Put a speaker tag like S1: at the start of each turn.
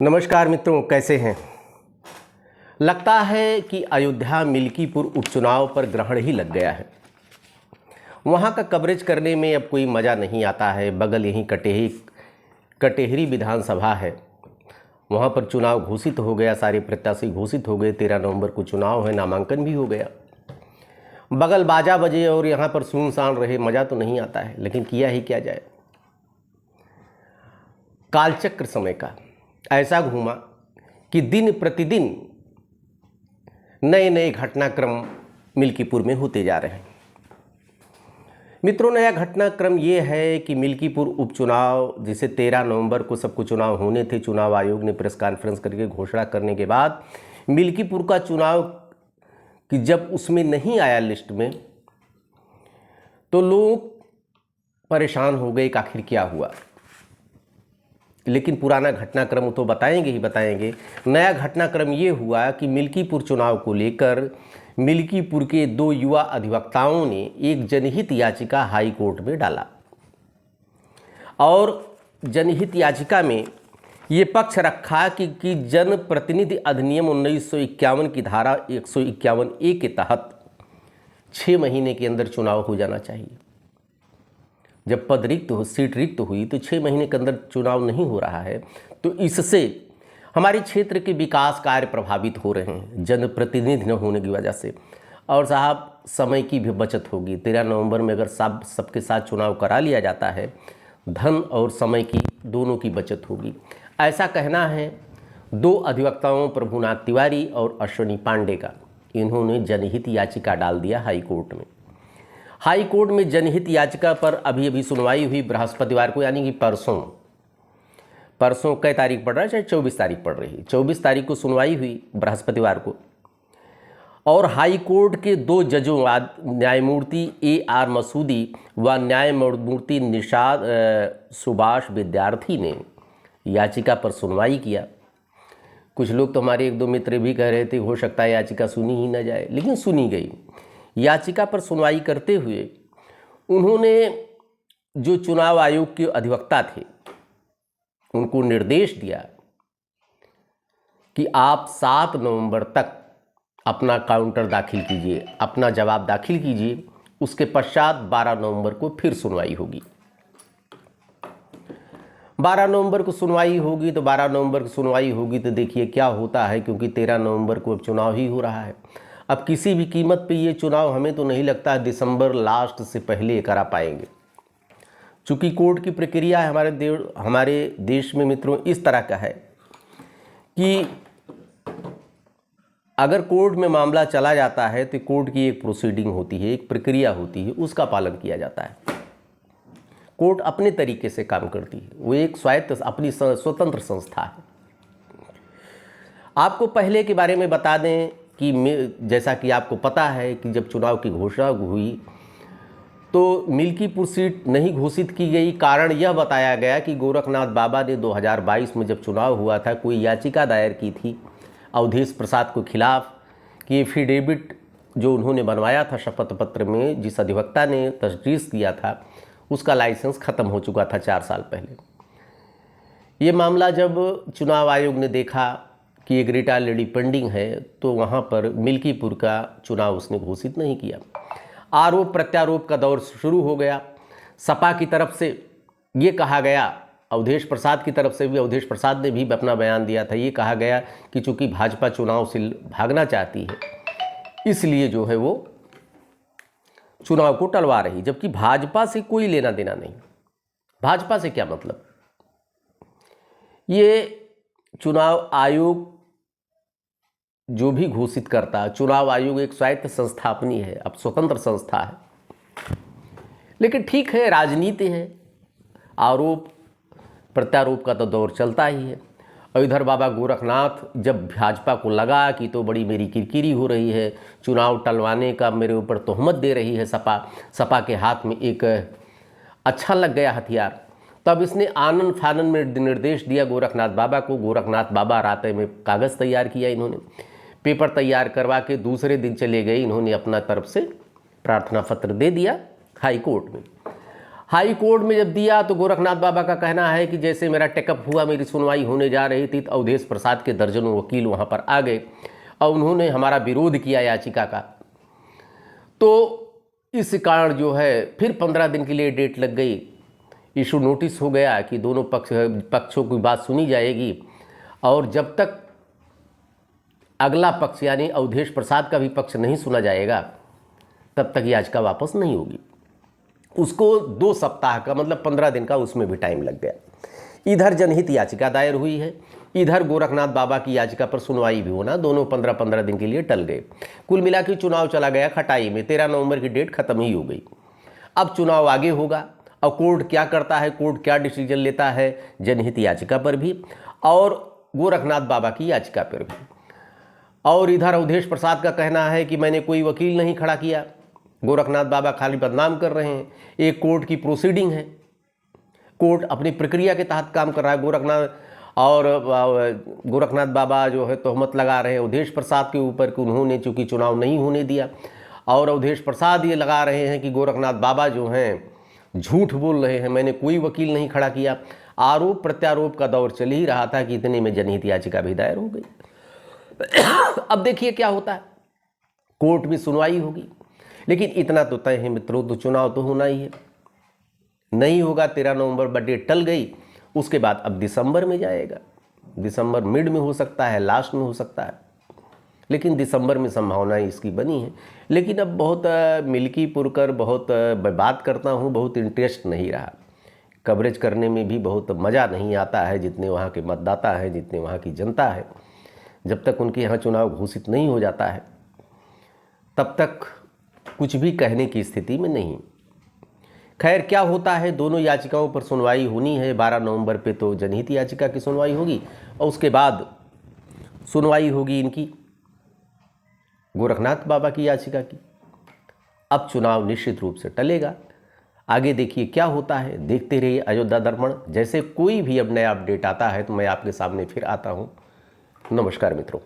S1: नमस्कार मित्रों, कैसे हैं। लगता है कि अयोध्या मिल्कीपुर उपचुनाव पर ग्रहण ही लग गया है। वहाँ का कवरेज करने में अब कोई मज़ा नहीं आता है। बगल यहीं कटेहरी विधानसभा है, वहाँ पर चुनाव घोषित हो गया, सारे प्रत्याशी घोषित हो गए। 13 नवंबर को चुनाव है, नामांकन भी हो गया। बगल बाजा बजे और यहाँ पर सुनसान रहे, मज़ा तो नहीं आता है, लेकिन किया ही क्या जाए। कालचक्र समय का ऐसा घूमा कि दिन प्रतिदिन नए नए घटनाक्रम मिल्कीपुर में होते जा रहे हैं। मित्रों, नया घटनाक्रम ये है कि मिल्कीपुर उपचुनाव, जिसे 13 नवंबर को सबको चुनाव होने थे, चुनाव आयोग ने प्रेस कॉन्फ्रेंस करके घोषणा करने के बाद मिल्कीपुर का चुनाव कि जब उसमें नहीं आया लिस्ट में, तो लोग परेशान हो गए कि आखिर क्या हुआ। लेकिन पुराना घटनाक्रम तो बताएंगे ही बताएंगे। नया घटनाक्रम ये हुआ कि मिल्कीपुर चुनाव को लेकर मिल्कीपुर के 2 युवा अधिवक्ताओं ने एक जनहित याचिका हाई कोर्ट में डाला और जनहित याचिका में ये पक्ष रखा कि जनप्रतिनिधि अधिनियम 1951 की धारा 151A के तहत 6 महीने के अंदर चुनाव हो जाना चाहिए। जब पद रिक्त हो, सीट रिक्त हुई, तो 6 महीने के अंदर चुनाव नहीं हो रहा है, तो इससे हमारे क्षेत्र के विकास कार्य प्रभावित हो रहे हैं जनप्रतिनिधि न होने की वजह से। और साहब, समय की भी बचत होगी। 13 नवंबर में अगर सबके साथ चुनाव करा लिया जाता है, धन और समय की दोनों की बचत होगी, ऐसा कहना है 2 अधिवक्ताओं प्रभुनाथ तिवारी और अश्विनी पांडे का। इन्होंने जनहित याचिका डाल दिया हाई कोर्ट में। हाई कोर्ट में जनहित याचिका पर अभी सुनवाई हुई बृहस्पतिवार को, यानी कि परसों कै तारीख पड़ रहा है, चाहे 24 तारीख पड़ रही है। 24 तारीख को सुनवाई हुई बृहस्पतिवार को, और हाई कोर्ट के 2 जजों, न्यायमूर्ति AR मसूदी व न्यायमूर्ति निषाद सुभाष विद्यार्थी ने याचिका पर सुनवाई किया। कुछ लोग तो हमारे 1-2 मित्र भी कह रहे थे हो सकता है याचिका सुनी ही न जाए, लेकिन सुनी गई। याचिका पर सुनवाई करते हुए उन्होंने जो चुनाव आयोग के अधिवक्ता थे उनको निर्देश दिया कि आप 7 नवंबर तक अपना काउंटर दाखिल कीजिए, अपना जवाब दाखिल कीजिए। उसके पश्चात 12 नवंबर को फिर सुनवाई होगी। 12 नवंबर को सुनवाई होगी तो 12 नवंबर की सुनवाई होगी तो देखिए क्या होता है, क्योंकि 13 नवंबर को अब चुनाव ही हो रहा है। अब किसी भी कीमत पे ये चुनाव हमें तो नहीं लगता है दिसंबर लास्ट से पहले करा पाएंगे। चूँकि कोर्ट की प्रक्रिया हमारे देश में मित्रों इस तरह का है कि अगर कोर्ट में मामला चला जाता है तो कोर्ट की एक प्रोसीडिंग होती है, एक प्रक्रिया होती है, उसका पालन किया जाता है। कोर्ट अपने तरीके से काम करती है, वो एक स्वायत्त अपनी स्वतंत्र संस्था है। आपको पहले के बारे में बता दें कि जैसा कि आपको पता है कि जब चुनाव की घोषणा हुई तो मिल्कीपुर सीट नहीं घोषित की गई। कारण यह बताया गया कि गोरखनाथ बाबा ने 2022 में जब चुनाव हुआ था, कोई याचिका दायर की थी अवधेश प्रसाद को खिलाफ कि एफिडेविट जो उन्होंने बनवाया था शपथ पत्र में, जिस अधिवक्ता ने तजदीद किया था, उसका लाइसेंस ख़त्म हो चुका था 4 साल पहले। ये मामला जब चुनाव आयोग ने देखा कि एक रिट ऑलरेडी पेंडिंग है, तो वहाँ पर मिल्कीपुर का चुनाव उसने घोषित नहीं किया। आरोप प्रत्यारोप का दौर शुरू हो गया। सपा की तरफ से ये कहा गया, अवधेश प्रसाद की तरफ से भी, अवधेश प्रसाद ने भी अपना बयान दिया था, ये कहा गया कि चूँकि भाजपा चुनाव से भागना चाहती है, इसलिए जो है वो चुनाव को टलवा रही, जबकि भाजपा से कोई लेना देना नहीं। भाजपा से क्या मतलब। ये चुनाव आयोग जो भी घोषित करता है, चुनाव आयोग एक स्वायत्त संस्था अपनी है, अब स्वतंत्र संस्था है। लेकिन ठीक है, राजनीति है, आरोप प्रत्यारोप का तो दौर चलता ही है। और इधर बाबा गोरखनाथ, जब भाजपा को लगा कि तो बड़ी मेरी किरकिरी हो रही है, चुनाव टलवाने का मेरे ऊपर तोहमत दे रही है सपा के हाथ में एक अच्छा लग गया हथियार, तब इसने आनन फानन में निर्देश दिया गोरखनाथ बाबा को। गोरखनाथ बाबा रात में कागज़ तैयार किया, इन्होंने पेपर तैयार करवा के दूसरे दिन चले गए, इन्होंने अपना तरफ से प्रार्थना पत्र दे दिया हाई कोर्ट में। हाई कोर्ट में जब दिया तो गोरखनाथ बाबा का कहना है कि जैसे मेरा टेकअप हुआ, मेरी सुनवाई होने जा रही थी तो अवधेश प्रसाद के दर्जनों वकील वहाँ पर आ गए और उन्होंने हमारा विरोध किया याचिका का। तो इस कारण जो है फिर 15 दिन के लिए डेट लग गई। इशू नोटिस हो गया कि दोनों पक्षों की बात सुनी जाएगी और जब तक अगला पक्ष यानी अवधेश प्रसाद का भी पक्ष नहीं सुना जाएगा तब तक याचिका वापस नहीं होगी। उसको 2 सप्ताह का मतलब 15 दिन का उसमें भी टाइम लग गया। इधर जनहित याचिका दायर हुई है, इधर गोरखनाथ बाबा की याचिका पर सुनवाई भी होना, दोनों 15-15 दिन के लिए टल गए। कुल मिला के चुनाव चला गया खटाई में। 13 नवंबर की डेट खत्म ही हो गई। अब चुनाव आगे होगा और कोर्ट क्या करता है, कोर्ट क्या डिसीजन लेता है जनहित याचिका पर भी और गोरखनाथ बाबा की याचिका पर भी। और इधर अवधेश प्रसाद का कहना है कि मैंने कोई वकील नहीं खड़ा किया, गोरखनाथ बाबा खाली बदनाम कर रहे हैं। एक कोर्ट की प्रोसीडिंग है, कोर्ट अपनी प्रक्रिया के तहत काम कर रहा है। गोरखनाथ बाबा जो है तोहमत लगा रहे हैं अवधेश प्रसाद के ऊपर कि उन्होंने चूँकि चुनाव नहीं होने दिया, और अवधेश प्रसाद ये लगा रहे हैं कि गोरखनाथ बाबा जो हैं झूठ बोल रहे हैं, मैंने कोई वकील नहीं खड़ा किया। आरोप प्रत्यारोप का दौर चल ही रहा था कि इतने में जनहित याचिका भी दायर हो गई। अब देखिए क्या होता है, कोर्ट में सुनवाई होगी, लेकिन इतना तो तय है मित्रों, तो चुनाव तो होना ही है। नहीं होगा 13 नवंबर डेट टल गई, उसके बाद अब दिसंबर में जाएगा। दिसंबर मिड में हो सकता है, लास्ट में हो सकता है, लेकिन दिसंबर में संभावनाएं इसकी बनी है। लेकिन अब बहुत मिल्कीपुर कर बहुत बात करता हूँ, बहुत इंटरेस्ट नहीं रहा, कवरेज करने में भी बहुत मज़ा नहीं आता है। जितने वहाँ के मतदाता हैं, जितने वहाँ की जनता है, जब तक उनके यहाँ चुनाव घोषित नहीं हो जाता है तब तक कुछ भी कहने की स्थिति में नहीं। खैर क्या होता है, दोनों याचिकाओं पर सुनवाई होनी है। 12 नवंबर पे तो जनहित याचिका की सुनवाई होगी और उसके बाद सुनवाई होगी इनकी गोरखनाथ बाबा की याचिका की। अब चुनाव निश्चित रूप से टलेगा। आगे देखिए क्या होता है, देखते रहिए अयोध्या दर्पण। जैसे कोई भी अब नया अपडेट आता है तो मैं आपके सामने फिर आता हूँ। नमस्कार मित्रों।